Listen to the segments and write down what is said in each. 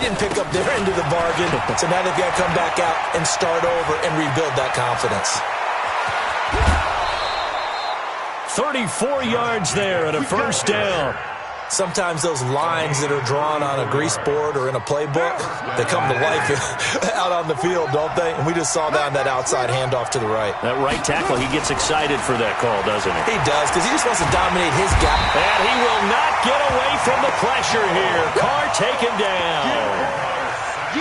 didn't pick up their end of the bargain, so now they've got to come back out and start over and rebuild that confidence. 34 yards there and a first down. Sometimes those lines that are drawn on a grease board or in a playbook, they come to life out on the field, don't they? And we just saw that on that outside handoff to the right. That right tackle, he gets excited for that call, doesn't he? He does, because he just wants to dominate his gap. And he will not get away from the pressure here. Carr taken down.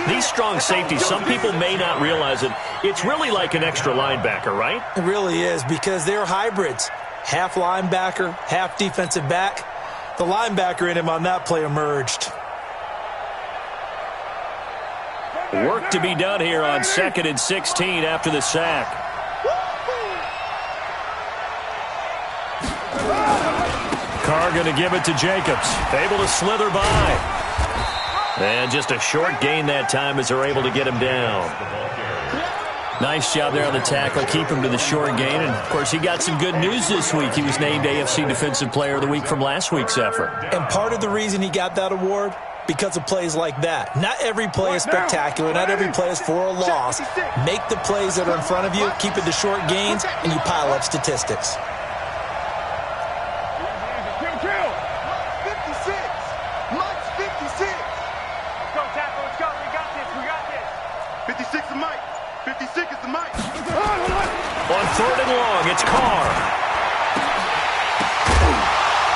These strong safeties, some people may not realize it. It's really like an extra linebacker, right? It really is, because they're hybrids. Half linebacker, half defensive back. The linebacker in him on that play emerged. Work to be done here on 2nd and 16 after the sack. Carr going to give it to Jacobs. Able to slither by. And just a short gain that time as they're able to get him down. Nice job there on the tackle. Keep him to the short gain. And, of course, he got some good news this week. He was named AFC Defensive Player of the Week from last week's effort. And part of the reason he got that award, because of plays like that. Not every play is spectacular. Not every play is for a loss. Make the plays that are in front of you, keep it to short gains, and you pile up statistics. On 3rd and long, it's Carr.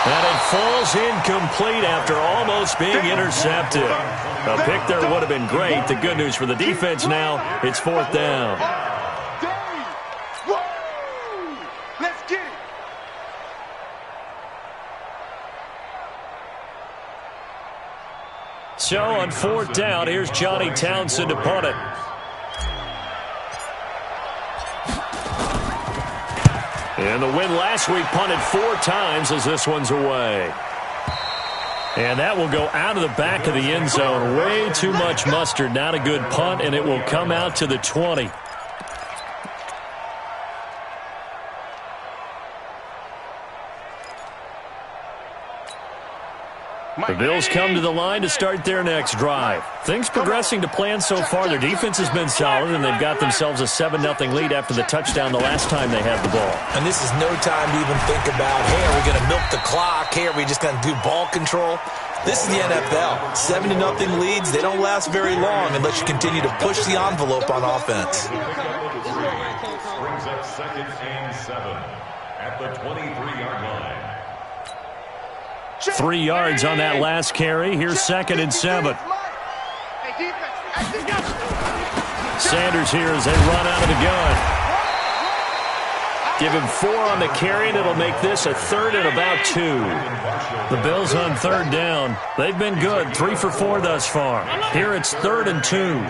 And it falls incomplete after almost being intercepted. A pick there would have been great. The good news for the defense now, it's 4th down. Let's get it. So on 4th down, here's Johnny Townsend to punt it. And the win last week punted 4 times as this one's away. And that will go out of the back of the end zone. Way too much mustard. Not a good punt, and it will come out to the 20. The Bills come to the line to start their next drive. Things progressing to plan so far. Their defense has been solid, and they've got themselves a 7-0 lead after the touchdown the last time they had the ball. And this is no time to even think about, hey, are we going to milk the clock? Hey, are we just going to do ball control? This is the NFL. 7-0 leads, they don't last very long unless you continue to push the envelope on offense. Brings up 2nd and 7 at the 23-yard line. 3 yards on that last carry. Here's 2nd and 7. Sanders here as they run out of the gun. Give him 4 on the carry, and it'll make this a 3rd and about 2. The Bills on 3rd down. They've been good, 3 for 4 thus far. Here it's 3rd and 2.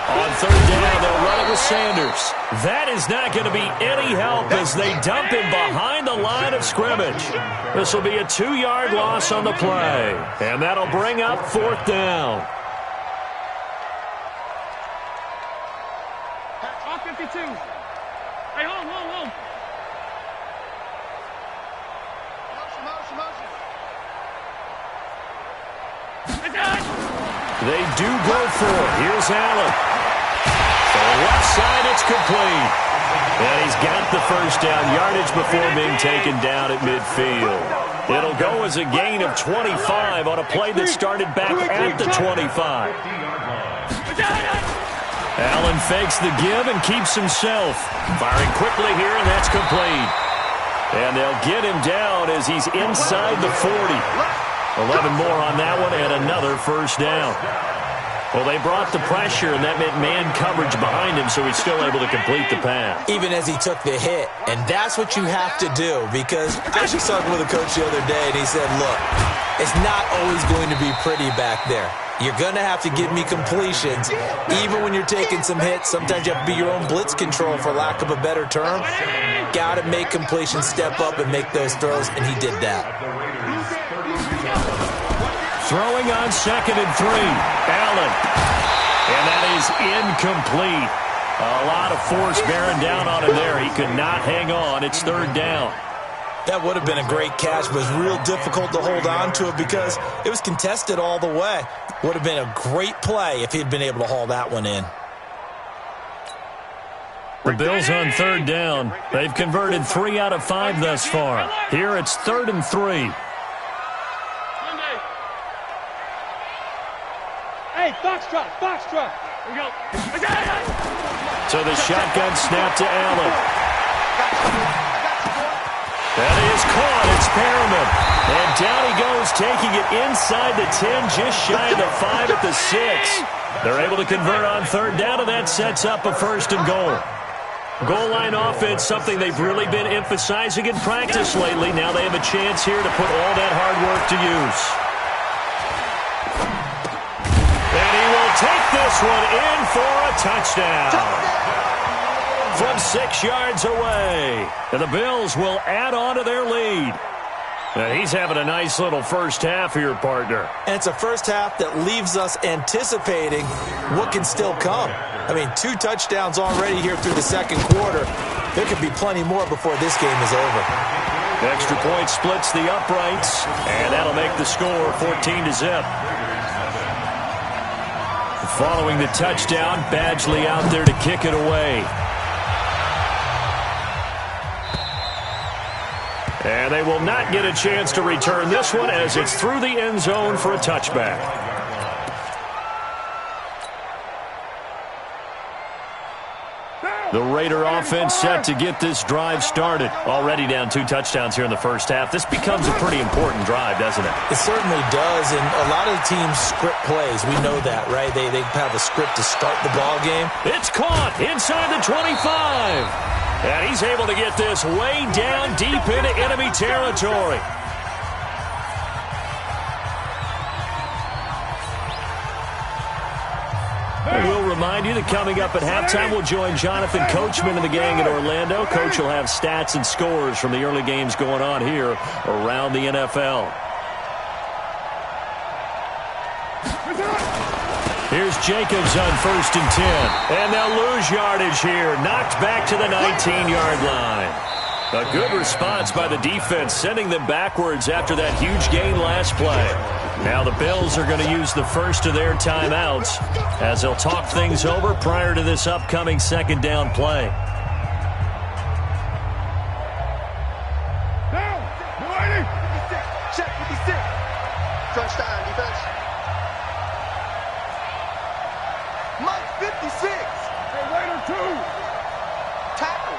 On 3rd down, they'll run it with Sanders. That is not going to be any help as they dump him behind the line of scrimmage. This will be a 2-yard loss on the play. And that'll bring up 4th down. All 52. Hey, hold. They do go for it. Here's Allen. To the left side, it's complete. And he's got the first down yardage before being taken down at midfield. It'll go as a gain of 25 on a play that started back at the 25. Allen fakes the give and keeps himself. Firing quickly here, and that's complete. And they'll get him down as he's inside the 40. 11 more on that one, and another first down. Well, they brought the pressure, and that meant man coverage behind him, so he's still able to complete the pass. Even as he took the hit. And that's what you have to do, because I actually talked with a coach the other day, and he said, look, it's not always going to be pretty back there. You're going to have to give me completions. Even when you're taking some hits, sometimes you have to be your own blitz control, for lack of a better term. Got to make completions, step up, and make those throws, and he did that. Throwing on 2nd and 3. Allen. And that is incomplete. A lot of force bearing down on him there. He could not hang on. It's 3rd down. That would have been a great catch, but it was real difficult to hold on to it because it was contested all the way. Would have been a great play if he had been able to haul that one in. The Bills on third down. They've converted 3 out of 5 thus far. Here it's 3rd and 3. Hey, foxtrot, foxtrot. Here we go. So the shotgun snap to Allen. That is caught. It's Perriman. And down he goes, taking it inside the 10, just shy of the 5 at the 6. They're able to convert on third down, and that sets up a 1st and goal. Goal line offense, something they've really been emphasizing in practice lately. Now they have a chance here to put all that hard work to use. And he will take this one in for a touchdown. From 6 yards away. And the Bills will add on to their lead. And he's having a nice little first half here, partner. And it's a first half that leaves us anticipating what can still come. I mean, 2 touchdowns already here through the second quarter. There could be plenty more before this game is over. Extra point splits the uprights, and that'll make the score 14-0. Following the touchdown, Badgley out there to kick it away. And they will not get a chance to return this one as it's through the end zone for a touchback. The Raider offense set to get this drive started. Already down 2 touchdowns here in the first half. This becomes a pretty important drive, doesn't it? It certainly does, and a lot of teams script plays. We know that, right? They have a script to start the ball game. It's caught inside the 25. And he's able to get this way down deep into enemy territory. And we'll remind you that coming up at halftime, we'll join Jonathan Coachman and the gang in Orlando. Coach will have stats and scores from the early games going on here around the NFL. Here's Jacobs on 1st and 10. And they'll lose yardage here. Knocked back to the 19-yard line. A good response by the defense, sending them backwards after that huge gain last play. Now the Bills are going to use the first of their timeouts as they'll talk things over prior to this upcoming 2nd down play. Check 56. Touchdown defense. Mike 56. Hey, Raider 2. Tackle.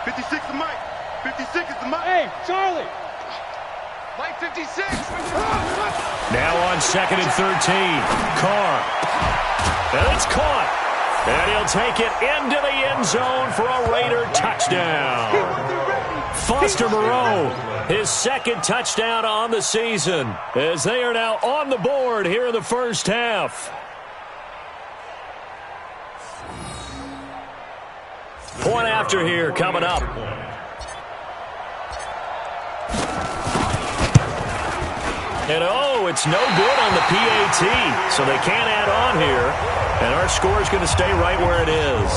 56 is Mike. 56 is the Mike. Hey, Charlie. Mike 56. Now on 2nd and 13. Carr. And it's caught. And he'll take it into the end zone for a Raider touchdown. Foster Moreau, his 2nd touchdown on the season, as they are now on the board here in the first half. Point after here coming up. And it's no good on the PAT, so they can't add on here. And our score is going to stay right where it is.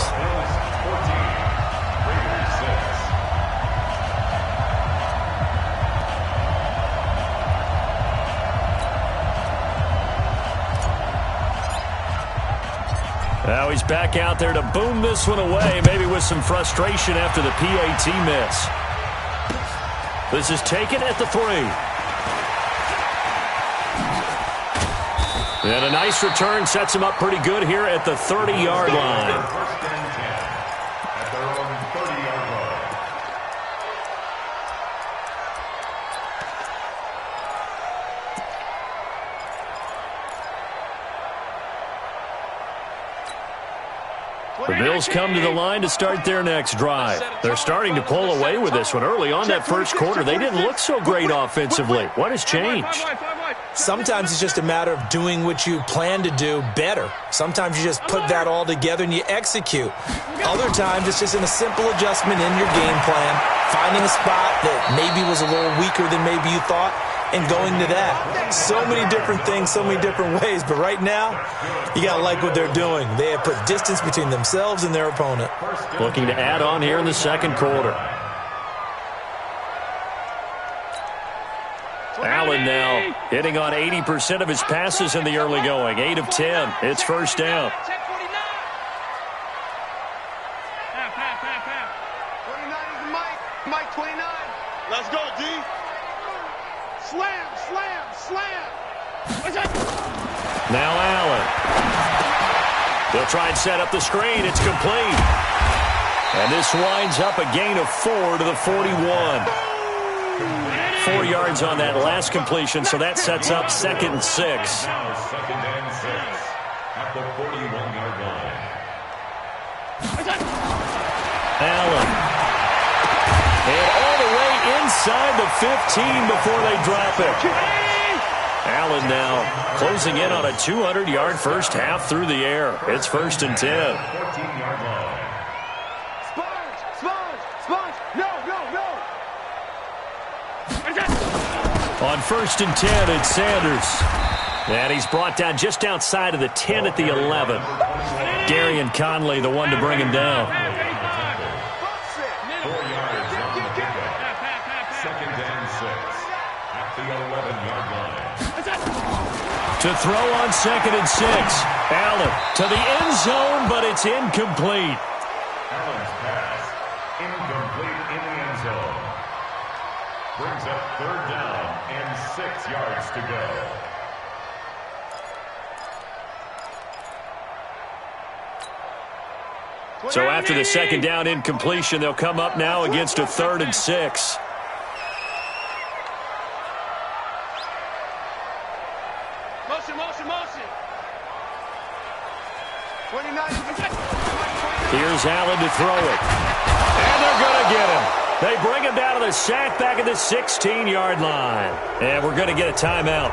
Now he's back out there to boom this one away, maybe with some frustration after the PAT miss. This is taken at the 3. And a nice return sets him up pretty good here at the 30-yard line. First and 10 at their own 30-yard line. The Bills come to the line to start their next drive. They're starting to pull away with this one. Early on that first quarter, they didn't look so great offensively. What has changed? Sometimes it's just a matter of doing what you plan to do better. Sometimes you just put that all together and you execute. Other times it's just in a simple adjustment in your game plan, finding a spot that maybe was a little weaker than maybe you thought, and going to that. So many different things, so many different ways, but right now, you got to like what they're doing. They have put distance between themselves and their opponent. Looking to add on here in the second quarter. Allen now hitting on 80% of his passes in the early going. 8 of 10. It's first down. 29 is Mike. Mike 29. Let's go, D. Slam, slam, slam. Now Allen. They'll try and set up the screen. It's complete. And this winds up a gain of 4 to the 41. 4 yards on that last completion, so that sets up 2nd and 6. Now 2nd and 6 at the 41-yard line. Allen. And all the way inside the 15 before they drop it. Allen now closing in on a 200-yard first half through the air. It's 1st and 10. 14-yard line. Sponge, sponge, sponge. No, no, no. On 1st and 10, it's Sanders. And he's brought down just outside of the 10 at the 11. Darian Conley, the one to bring him down. 4 yards on the pickup. 2nd and 6 at the 11-yard line. To throw on 2nd and 6. Allen to the end zone, but it's incomplete. Allen's pass incomplete in the end zone. Brings up 3rd down and 6 yards to go. So after the 2nd down incompletion, they'll come up now against a 3rd and 6. Motion, motion, motion. 29. Here's Allen to throw it. And they're going to get him. They bring him down to the sack back at the 16-yard line. And we're going to get a timeout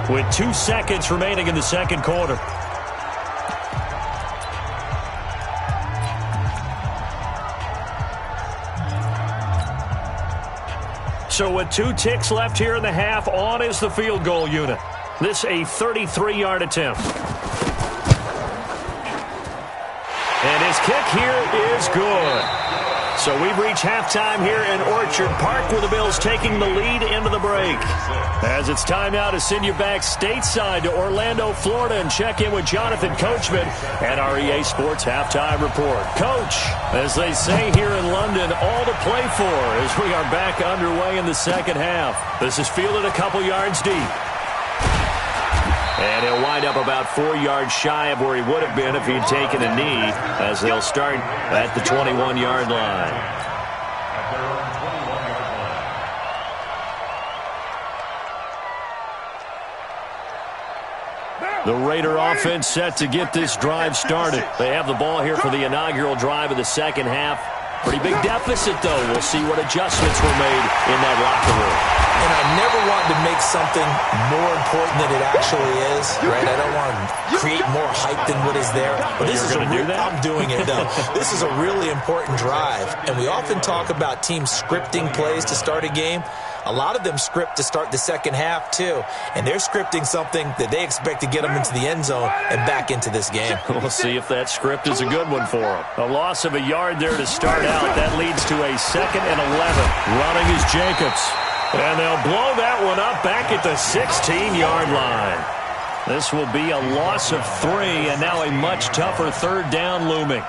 with 2 seconds remaining in the 2nd quarter. So with 2 ticks left here in the half, on is the field goal unit. This a 33-yard attempt. And his kick here is good. So we've reached halftime here in Orchard Park with the Bills taking the lead into the break. As it's time now to send you back stateside to Orlando, Florida, and check in with Jonathan Coachman and our EA Sports Halftime Report. Coach, as they say here in London, all to play for as we are back underway in the 2nd half. This is fielded a couple yards deep. And he'll wind up about 4 yards shy of where he would have been if he'd taken a knee, as they'll start at the 21-yard line. At their own 21-yard line. The Raider offense set to get this drive started. They have the ball here for the inaugural drive of the 2nd half. Pretty big deficit, though. We'll see what adjustments were made in that locker room. And I never want to make something more important than it actually is, right? I don't want to create more hype than what is there. But this is going to do that? I'm doing it, though. This is a really important drive. And we often talk about teams scripting plays to start a game. A lot of them script to start the 2nd half, too. And they're scripting something that they expect to get them into the end zone and back into this game. We'll see if that script is a good one for them. A loss of a yard there to start out. That leads to a 2nd and 11. Running is Jacobs. And they'll blow that one up back at the 16-yard line. This will be a loss of 3, and now a much tougher 3rd down looming.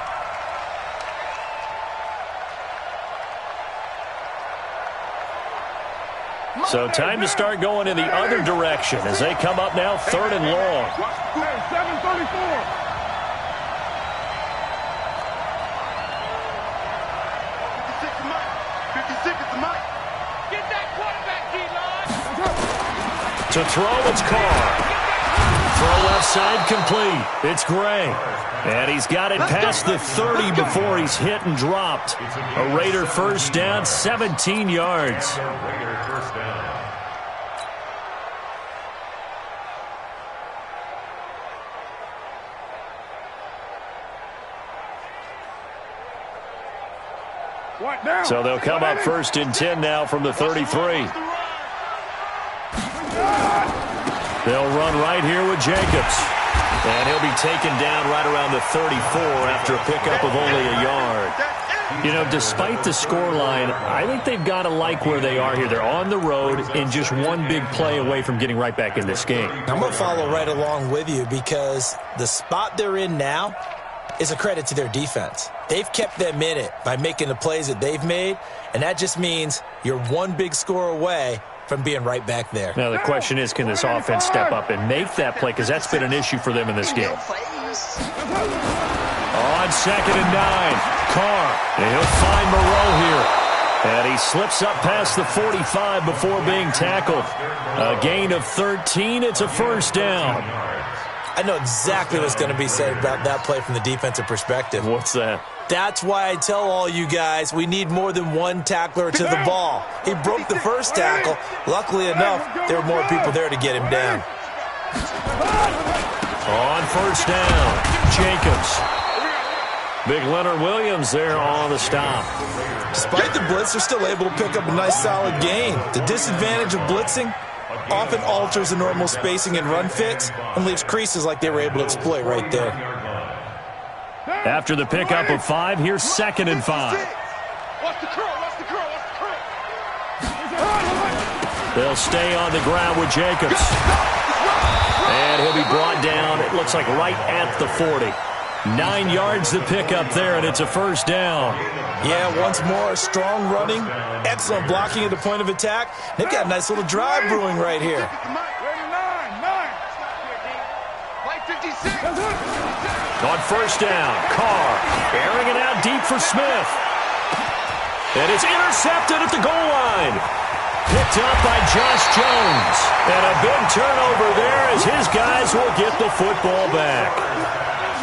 So time to start going in the other direction as they come up now 3rd and long. 7:34. 56 is the mic. Get that quarterback, D-line. To throw, it's Carr. Throw left side complete. It's Gray. And he's got it past the 30 before he's hit and dropped. A Raider first down, 17 yards. Raider first down. So they'll come up 1st and 10 now from the 33. They'll run right here with Jacobs. And he'll be taken down right around the 34 after a pickup of only a yard. That's it. You know, despite the scoreline, I think they've got to like where they are here. They're on the road and just one big play away from getting right back in this game. I'm going to follow right along with you because the spot they're in now is a credit to their defense. They've kept them in it by making the plays that they've made, and that just means you're one big score away from being right back there. Now, the question is, can this offense step up and make that play? Because that's been an issue for them in this game. On 2nd and 9, Carr, and he'll find Moreau here. And he slips up past the 45 before being tackled. A gain of 13, it's a first down. I know exactly what's going to be said about that play from the defensive perspective. What's that? That's why I tell all you guys we need more than one tackler to the ball. He broke the first tackle. Luckily enough, there were more people there to get him down. On first down, Jacobs. Big Leonard Williams there on the stop. Despite the blitz, they're still able to pick up a nice solid gain. The disadvantage of blitzing often alters the normal spacing and run fits and leaves creases like they were able to exploit right there. After the pickup of 5, here's 2nd and 5. Watch the curl, watch the curl, watch the curl. They'll stay on the ground with Jacobs. And he'll be brought down, it looks like right at the 40. 9 yards to pick up there, and it's a first down. Yeah, once more, strong running, excellent blocking at the point of attack. They've got a nice little drive brewing right here. On first down, Carr airing it out deep for Smith. And it's intercepted at the goal line. Picked up by Josh Jones. And a big turnover there as his guys will get the football back.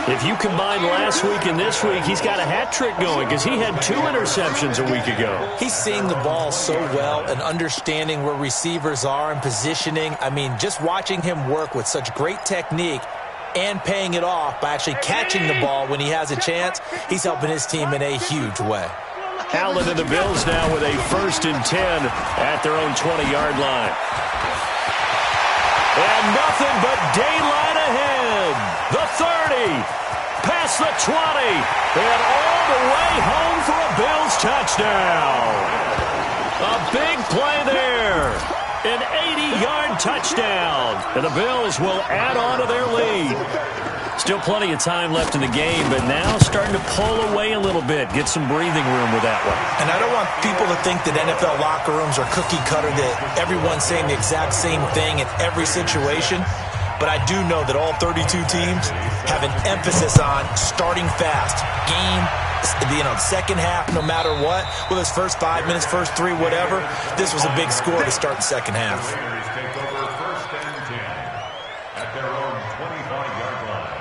If you combine last week and this week, he's got a hat trick going because he had 2 interceptions a week ago. He's seeing the ball so well and understanding where receivers are and positioning. I mean, just watching him work with such great technique and paying it off by actually catching the ball when he has a chance, he's helping his team in a huge way. Allen and the Bills now with a 1st and 10 at their own 20-yard line. And nothing but daylight ahead. The 30, past the 20, and all the way home for a Bills touchdown. A big play there. An 80-yard touchdown. And the Bills will add on to their lead. Still plenty of time left in the game, but now starting to pull away a little bit, get some breathing room with that one. And I don't want people to think that NFL locker rooms are cookie cutter, that everyone's saying the exact same thing in every situation. But I do know that all 32 teams have an emphasis on starting fast. Game, second half, no matter what. Whether it's first 5 minutes, first 3, whatever. This was a big score to start the second half. Take over 1st and 10 at their own 25-yard line.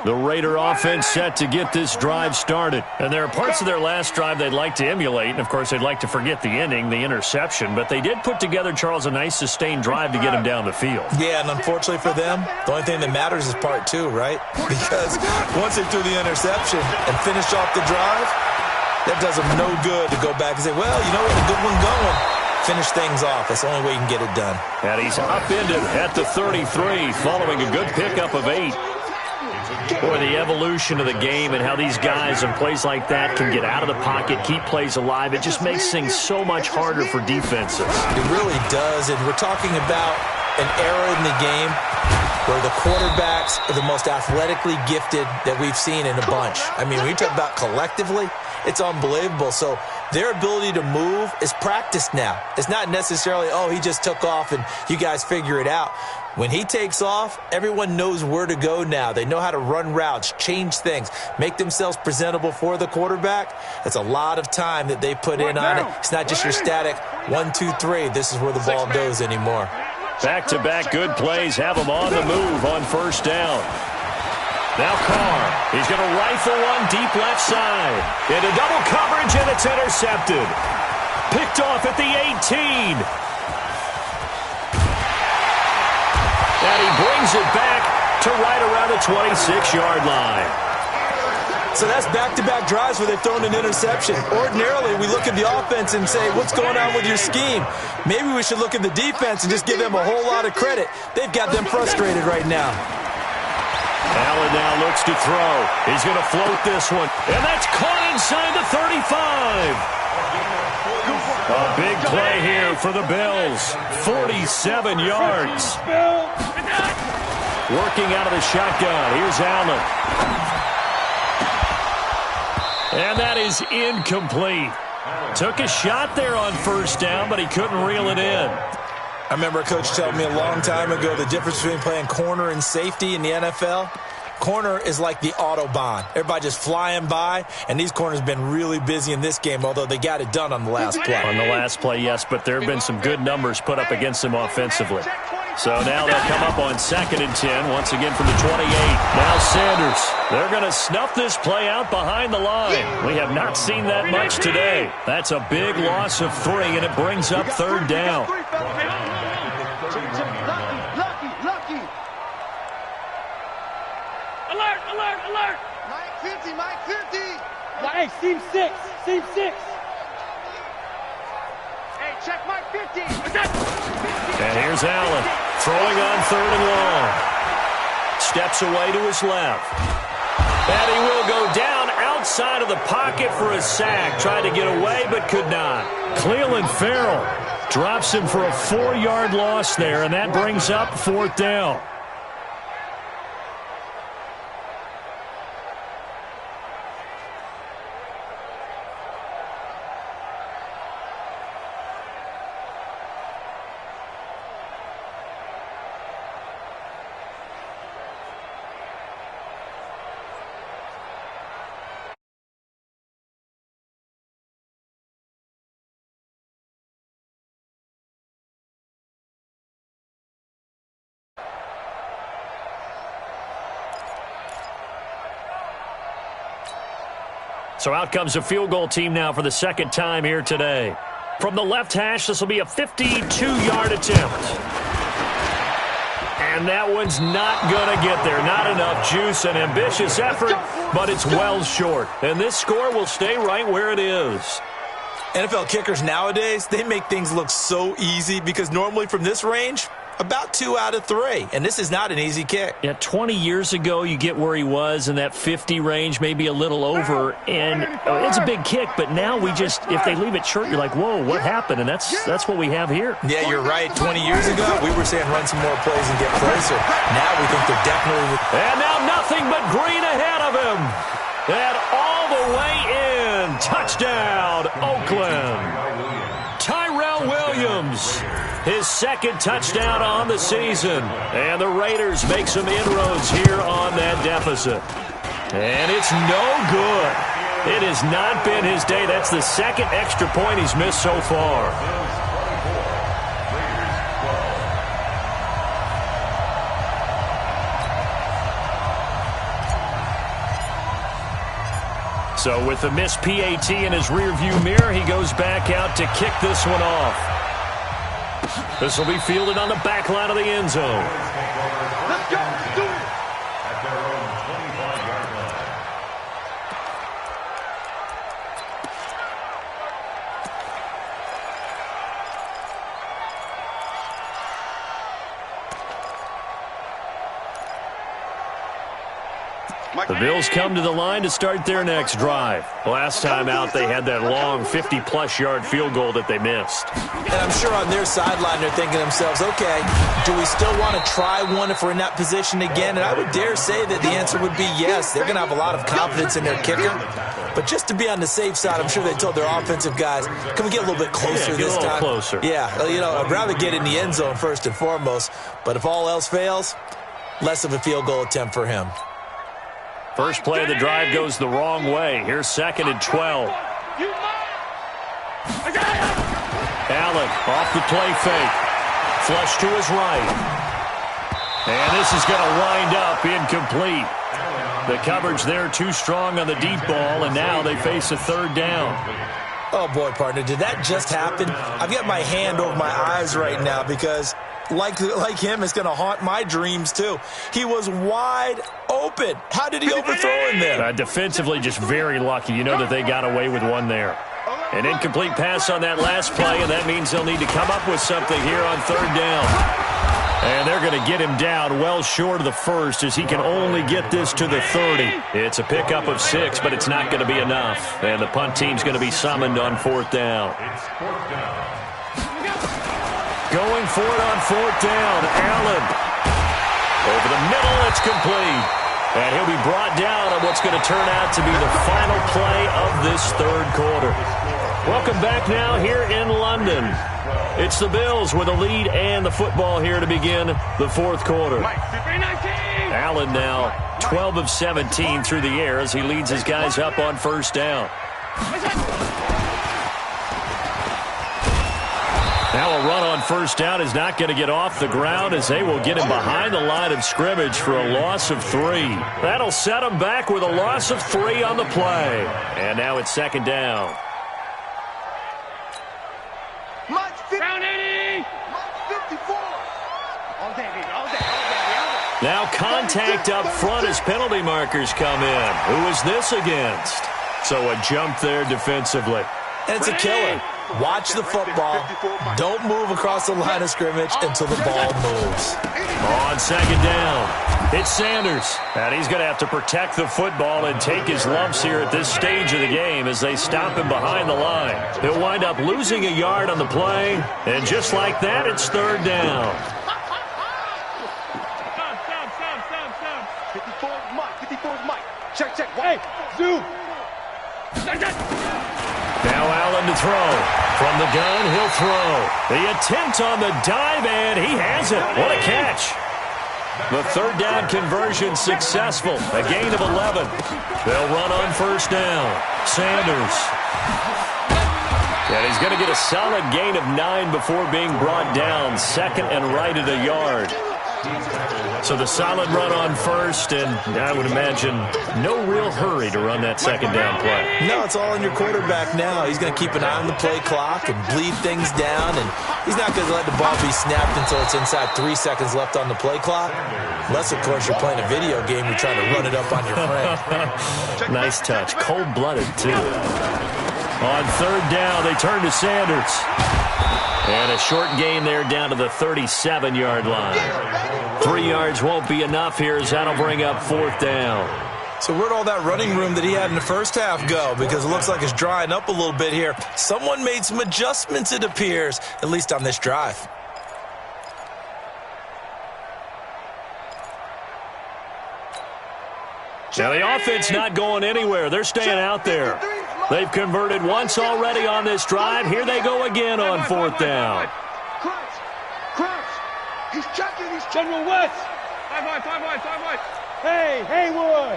The Raider offense set to get this drive started. And there are parts of their last drive they'd like to emulate. And, of course, they'd like to forget the ending, the interception. But they did put together, Charles, a nice sustained drive to get him down the field. Yeah, and unfortunately for them, the only thing that matters is part 2, right? Because once they threw the interception and finished off the drive, that does them no good to go back and say, well, you know what, a good one going. Finish things off. That's the only way you can get it done. And he's upended at the 33 following a good pickup of 8. Boy, the evolution of the game and how these guys in plays like that can get out of the pocket, keep plays alive, it just makes things so much harder for defenses. It really does, and we're talking about an era in the game where the quarterbacks are the most athletically gifted that we've seen in a bunch. I mean, when you talk about collectively, it's unbelievable. So their ability to move is practiced now. It's not necessarily, oh, he just took off and you guys figure it out. When he takes off, everyone knows where to go now. They know how to run routes, change things, make themselves presentable for the quarterback. That's a lot of time that they put in on it. It's not just your static 1, 2, 3. This is where the ball goes anymore. Back-to-back good plays have them on the move on first down. Now Carr, he's going to rifle one deep left side. Into double coverage, and it's intercepted. Picked off at the 18. And he brings it back to right around the 26-yard line. So that's back-to-back drives where they've thrown an interception. Ordinarily, we look at the offense and say, what's going on with your scheme? Maybe we should look at the defense and just give them a whole lot of credit. They've got them frustrated right now. Allen now looks to throw. He's going to float this one. And that's caught inside the 35. A big play here for the Bills. 47 yards. Working out of the shotgun. Here's Allen. And that is incomplete. Took a shot there on first down, but he couldn't reel it in. I remember a coach telling me a long time ago the difference between playing corner and safety in the NFL. Corner is like the Autobahn. Everybody just flying by, and these corners have been really busy in this game, although they got it done on the last play. On the last play, yes, but there have been some good numbers put up against them offensively. So now they'll come up on 2nd and 10, once again from the 28. Now Sanders. They're going to snuff this play out behind the line. We have not seen that much today. That's a big loss of 3, and it brings up 3rd down. Alert, alert, alert! Mike 50, Mike 50! Hey, seam 6, seam 6. Hey, check Mike 50. And here's Allen, throwing on 3rd and long. Steps away to his left. And he will go down outside of the pocket for a sack. Tried to get away, but could not. Clelin Ferrell drops him for a 4-yard loss there, and that brings up 4th down. So out comes a field goal team now for the 2nd time here today. From the left hash, this will be a 52-yard attempt. And that one's not going to get there. Not enough juice, an ambitious effort, but it's well short. And this score will stay right where it is. NFL kickers nowadays, they make things look so easy because normally from this range, about 2 out of 3. And this is not an easy kick. Yeah, 20 years ago, you get where he was in that 50 range, maybe a little over. And it's a big kick, but now we just, if they leave it short, you're like, whoa, what happened? And that's what we have here. Yeah, you're right. 20 years ago, we were saying run some more plays and get closer. Now we think they're definitely... And now nothing but green ahead of him. And all the way in. Touchdown, Oakland. Tyrell Williams, his 2nd touchdown on the season. And the Raiders make some inroads here on that deficit. And it's no good. It has not been his day. That's the 2nd extra point he's missed so far. So with the missed PAT in his rearview mirror, he goes back out to kick this one off. This will be fielded on the back line of the end zone. Let's go! Do it! At their own 25-yard line. The Bills come to the line to start their next drive. Last time out, they had that long 50-plus yard field goal that they missed. And I'm sure on their sideline they're thinking to themselves, okay, do we still want to try one if we're in that position again? And I would dare say that the answer would be yes. They're going to have a lot of confidence in their kicker. But just to be on the safe side, I'm sure they told their offensive guys, can we get a little bit closer this time? Closer. Yeah, I'd rather get in the end zone first and foremost. But if all else fails, less of a field goal attempt for him. First play of the drive goes the wrong way. Here's 2nd and 12. Allen off the play fake. Flush to his right. And this is going to wind up incomplete. The coverage there too strong on the deep ball, and now they face a 3rd down. Oh, boy, partner, did that just happen? I've got my hand over my eyes right now because, like him, it's going to haunt my dreams, too. He was wide open. open. How did he overthrow him there? Defensively, just very lucky. You know that they got away with one there. An incomplete pass on that last play, and that means they'll need to come up with something here on third down. And they're going to get him down well short of the first as he can only get this to the 30. It's a pickup of 6, but it's not going to be enough. And the punt team's going to be summoned on fourth down. Going for it on fourth down. Allen. Over the middle, it's complete. And he'll be brought down on what's going to turn out to be the final play of this third quarter. Welcome back now here in London. It's the Bills with a lead and the football here to begin the fourth quarter. Allen now 12 of 17 through the air as he leads his guys up on first down. Now a run on first down is not going to get off the ground as they will get him behind the line of scrimmage for a loss of 3. That'll set him back with a loss of 3 on the play. And now it's second down. Round 80! 54! All day, baby, all day, all day, all day. Now contact up front as penalty markers come in. Who is this against? So a jump there defensively. And it's a killer. Watch the football. Don't move across the line of scrimmage until the ball moves. On second down, it's Sanders. And he's going to have to protect the football and take his lumps here at this stage of the game as they stop him behind the line. He'll wind up losing a yard on the play. And just like that, it's third down. Stop. 54's Mike. 54's Mike. Check. Hey, zoom. Now Allen to throw. From the gun, he'll throw. The attempt on the dive, and he has it. What a catch. The third down conversion successful. A gain of 11. They'll run on first down. Sanders. And he's going to get a solid gain of 9 before being brought down. Second and right at a yard. So the solid run on first, and I would imagine no real hurry to run that second down play. No, it's all on your quarterback now. He's going to keep an eye on the play clock and bleed things down, and he's not going to let the ball be snapped until it's inside 3 seconds left on the play clock. Unless, of course, you're playing a video game, you're trying to run it up on your friend. Nice touch. Cold-blooded, too. On third down, they turn to Sanders. And a short gain there down to the 37-yard line. 3 yards won't be enough here as that'll bring up fourth down. So where'd all that running room that he had in the first half go? Because it looks like it's drying up a little bit here. Someone made some adjustments, it appears, at least on this drive. Now the offense not going anywhere. They're staying out there. They've converted once already on this drive. Here they go again on fourth down. Crouch. He's checking. He's General West. 5 wide. Hey, Haywood.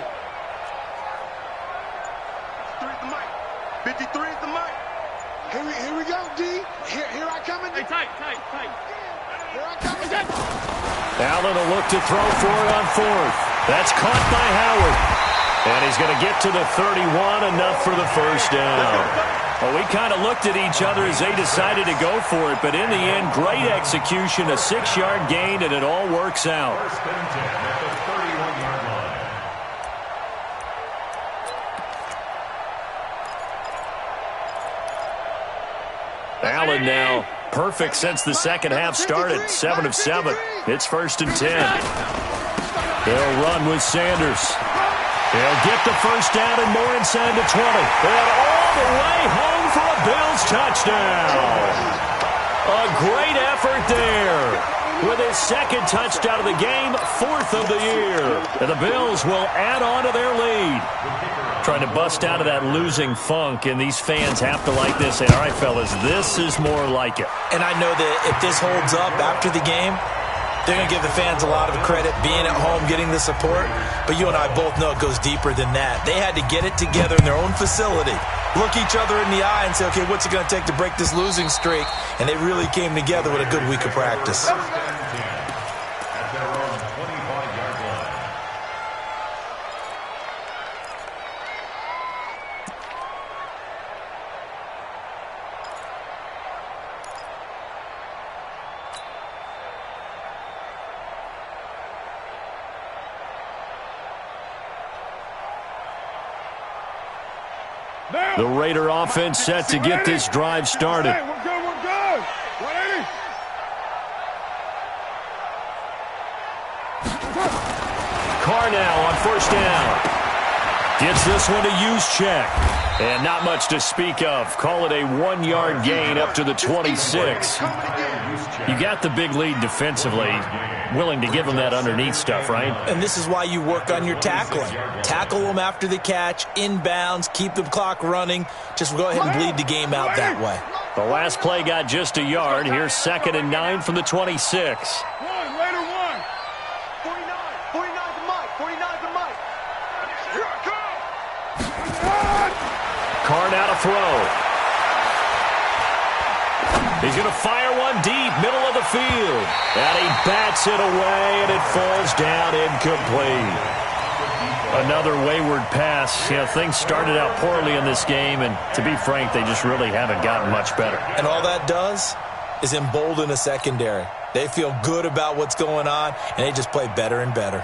53 is the mic. 53 is the mic. Here we go, D. Here I come. Hey, tight. Here I come. Allen will look to throw for it on fourth. That's caught by Howard. And he's going to get to the 31, enough for the first down. Well, we kind of looked at each other as they decided to go for it, but in the end, great execution, a 6-yard gain, and it all works out. First and 10 at the 31-yard line. Allen now perfect since the second half started. 7 of 7. It's first and 10. They'll run with Sanders. They'll get the first down and more inside the 20. And all the way home for a Bills touchdown. A great effort there. With his second touchdown of the game, 4th of the year. And the Bills will add on to their lead. Trying to bust out of that losing funk, and these fans have to like this. Say, all right, fellas, this is more like it. And I know that if this holds up after the game, they're going to give the fans a lot of credit being at home, getting the support. But you and I both know it goes deeper than that. They had to get it together in their own facility, look each other in the eye and say, okay, what's it going to take to break this losing streak? And they really came together with a good week of practice. At their own 25-yard line. The Raider offense set to get this drive started. Hey, we're good, we're good. 180. Carr now on first down. Gets this one to Juszczyk. And not much to speak of. Call it a 1-yard gain up to the 26. You got the big lead defensively. Willing to give them that underneath stuff, right? And this is why you work on your tackling. Tackle them after the catch, inbounds, keep the clock running. Just go ahead and bleed the game out that way. The last play got just a yard. Here's 2nd and 9 from the 26. Raider 1. 49. 49's the mic. 49's the mic. Here I come. Carr now to throw. He's going to fire one deep, middle of the field. And he bats it away, and it falls down incomplete. Another wayward pass. You know, things started out poorly in this game, and to be frank, they just really haven't gotten much better. And all that does is embolden the secondary. They feel good about what's going on, and they just play better and better.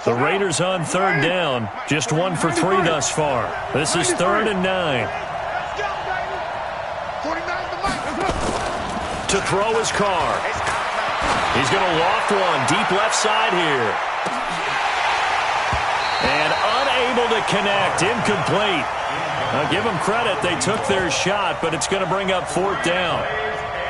The Raiders on 3rd down. Just 1 for 3 thus far. This is 3rd and 9. Let's go, baby. 49's the mic. To throw is Carr. He's going to loft one deep left side here. And unable to connect. Incomplete. Now give them credit. They took their shot, but it's going to bring up 4th down.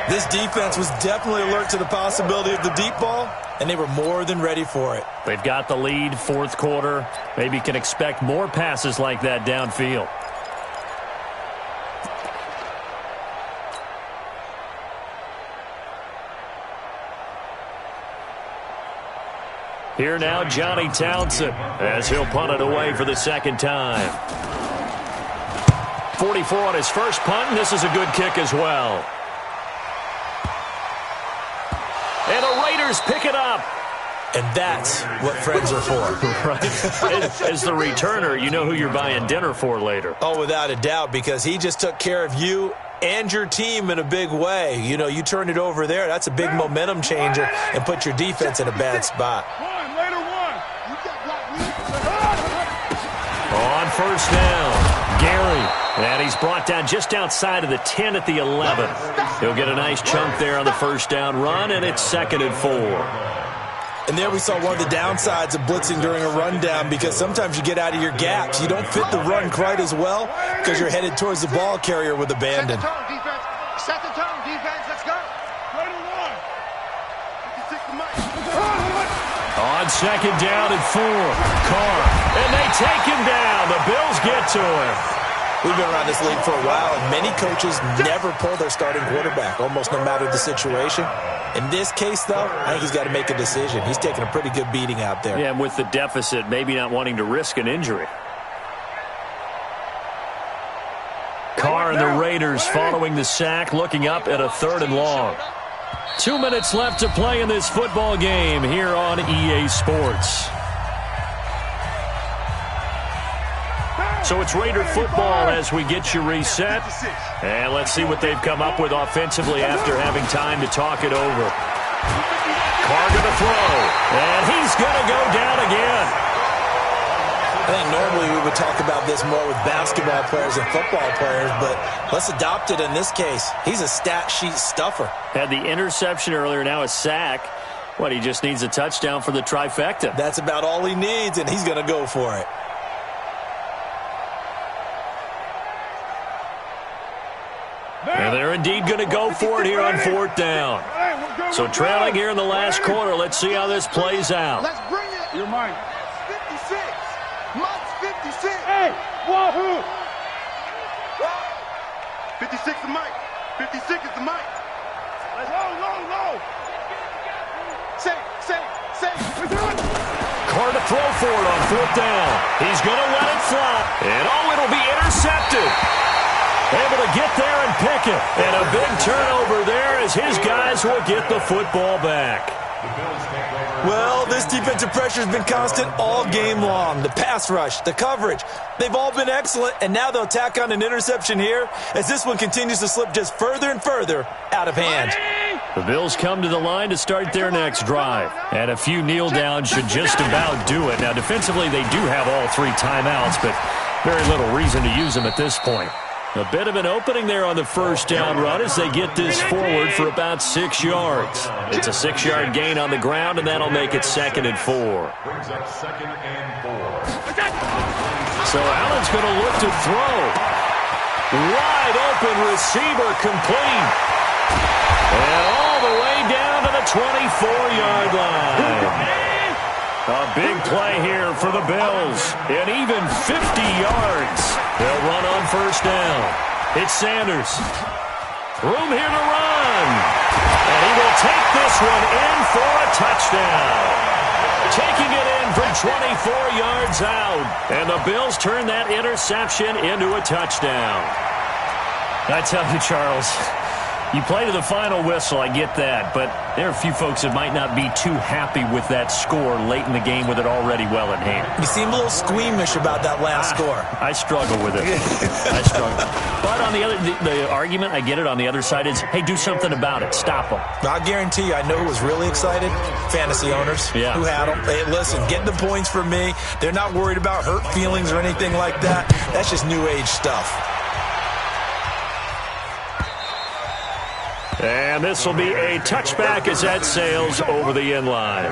This defense was definitely alert to the possibility of the deep ball, and they were more than ready for it. They've got the lead, 4th quarter. Maybe can expect more passes like that downfield. Here now, Johnny Townsend, as he'll punt it away for the 2nd time. 44 on his first punt, and this is a good kick as well. And the Raiders pick it up. And that's what friends are for. Right. As the returner, you know who you're buying dinner for later. Oh, without a doubt, because he just took care of you and your team in a big way. You know, you turned it over there. That's a big momentum changer and put your defense in a bad spot. Raider 1. You got On first down, Gary. And he's brought down just outside of the 10 at the 11. He'll get a nice chunk there on the first down run, and it's 2nd and 4. And there we saw one of the downsides of blitzing during a rundown, because sometimes you get out of your gaps. You don't fit the run quite as well because you're headed towards the ball carrier with abandon. Set the tone, defense. Set the tone, defense. Let's go. Raider 1. 56 the mic. On 2nd down and 4, Carr. And they take him down. The Bills get to him. We've been around this league for a while, and many coaches never pull their starting quarterback, almost no matter the situation. In this case, though, I think he's got to make a decision. He's taking a pretty good beating out there. Yeah, and with the deficit, maybe not wanting to risk an injury. Carr and the Raiders following the sack, looking up at a 3rd and long. 2 minutes left to play in this football game here on EA Sports. So it's Raider football as we get you reset. And let's see what they've come up with offensively after having time to talk it over. Carr going to throw. And he's going to go down again. I think normally we would talk about this more with basketball players and football players, but let's adopt it in this case. He's a stat sheet stuffer. Had the interception earlier, now a sack. What, he just needs a touchdown for the trifecta. That's about all he needs, and he's going to go for it. And they're indeed going to go for it here on 4th down. So trailing here in the last quarter. Let's see how this plays out. Let's bring it. You're mine. 56. Mike's 56. Hey, wahoo. 56 the mic. 56 is the mic. Let's go. Say. Carr to throw for it on 4th down. He's going to let it fly. And it'll be intercepted. Able to get there and pick it. And a big turnover there as his guys will get the football back. Well, this defensive pressure has been constant all game long. The pass rush, the coverage, they've all been excellent, and now they'll tack on an interception here as this one continues to slip just further and further out of hand. The Bills come to the line to start their next drive. And a few kneel downs should just about do it. Now, defensively, they do have all 3 timeouts, but very little reason to use them at this point. A bit of an opening there on the first down run as they get this forward for about 6 yards. It's a 6-yard gain on the ground, and that'll make it 2nd and 4. Brings up 2nd and 4. So Allen's going to look to throw. Wide open receiver complete. And all the way down to the 24-yard line. A big play here for the Bills. And even 50 yards. They'll run on first down. It's Sanders. Room here to run. And he will take this one in for a touchdown. Taking it in from 24 yards out. And the Bills turn that interception into a touchdown. I tell you, Charles, you play to the final whistle, I get that, but there are a few folks that might not be too happy with that score late in the game with it already well in hand. You seem a little squeamish about that last score. I struggle with it. I struggle. But on the argument, I get it, on the other side is, hey, do something about it. Stop them. I guarantee you, I know who was really excited. Fantasy owners who had them. Hey, listen, getting the points for me. They're not worried about hurt feelings or anything like that. That's just new age stuff. And this will be a touchback as that sails over the end line.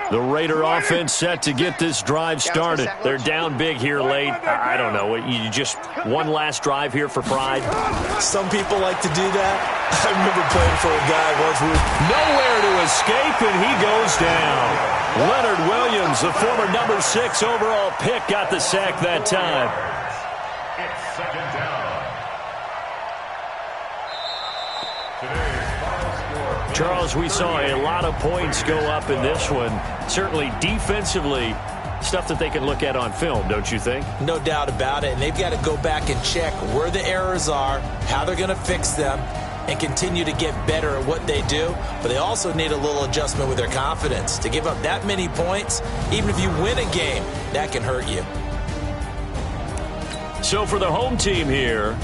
The Raider offense set to get this drive started. They're down big here late. I don't know. You just one last drive here for pride? Some people like to do that. I remember playing for a guy once who nowhere to escape, and he goes down. Leonard Williams, the former number 6 overall pick, got the sack that time. It's 2nd down. Charles, we saw a lot of points go up in this one. Certainly defensively, stuff that they can look at on film, don't you think? No doubt about it. And they've got to go back and check where the errors are, how they're going to fix them, and continue to get better at what they do. But they also need a little adjustment with their confidence. To give up that many points, even if you win a game, that can hurt you. So for the home team here,